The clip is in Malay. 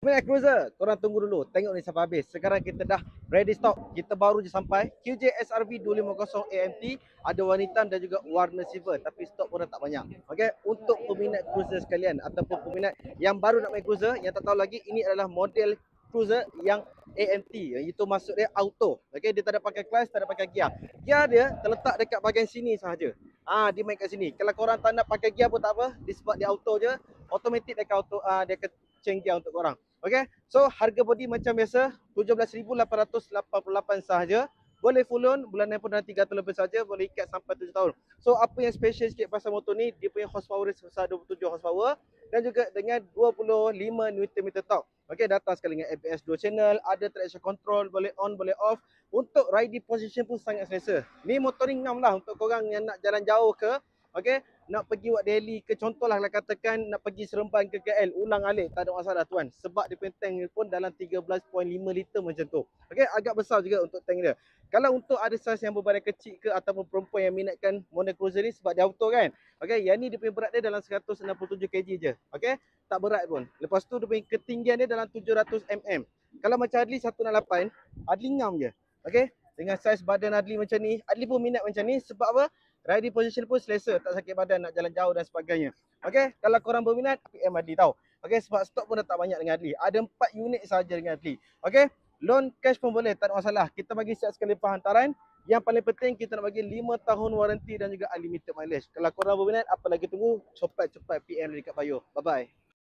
Peminat cruiser, korang tunggu dulu. Tengok ni sampai habis. Sekarang kita dah ready stock. Kita baru je sampai. QJ SRV 250 AMT. Ada warna hitam dan juga warna silver. Tapi stok pun dah tak banyak. Okay, untuk peminat cruiser sekalian ataupun peminat yang baru nak main cruiser, yang tak tahu lagi, ini adalah model cruiser yang AMT. Itu maksud dia auto. Okay, dia tak ada pakai clutch, tak ada pakai gear. Gear dia terletak dekat bahagian sini sahaja. Dia main kat sini. Kalau korang tak nak pakai gear pun tak apa. Disebab dia auto je. Automatic dia akan auto, dia akan change gear untuk korang. Okay, so harga body macam biasa 17,888 sahaja. Boleh full loan, bulanan pun dalam 300 lebih saja, boleh ikat sampai 7 tahun. So apa yang special sikit pasal motor ni, dia punya horsepower sebesar 27 horsepower dan juga dengan 25 Nm torque. Okay, datang sekali dengan ABS 2 channel, ada traction control, boleh on, boleh off. Untuk riding position pun sangat selesa. Ni motor ni ngam lah untuk korang yang nak jalan jauh ke, okay, nak pergi buat daily ke, contohlah kalau katakan nak pergi Seremban ke KL, ulang alik, tak ada masalah tuan. Sebab dia punya tank pun dalam 13.5 liter macam tu. Okay, agak besar juga untuk tank dia. Kalau untuk ada saiz yang berbadan kecil ke ataupun perempuan yang minatkan model cruiser ni sebab dia auto kan. Okay, yang ni dia punya berat dia dalam 167 kg je. Okay, tak berat pun. Lepas tu dia punya ketinggian dia dalam 700 mm. Kalau macam Adli 168, Adli ngam je. Okay, dengan saiz badan Adli macam ni, Adli pun minat macam ni sebab apa? Riding position pun selesa, tak sakit badan nak jalan jauh dan sebagainya. Okay, kalau korang berminat, PM Adli tau. Okay, sebab stok pun dah tak banyak dengan Adli. Ada 4 unit sahaja dengan Adli. Okay, loan cash pun boleh, tak ada masalah. Kita bagi siap sekali penghantaran. Yang paling penting kita nak bagi 5 tahun waranti dan juga unlimited mileage. Kalau korang berminat, apa lagi tunggu? Cepat-cepat PM dekat bio. Bye-bye.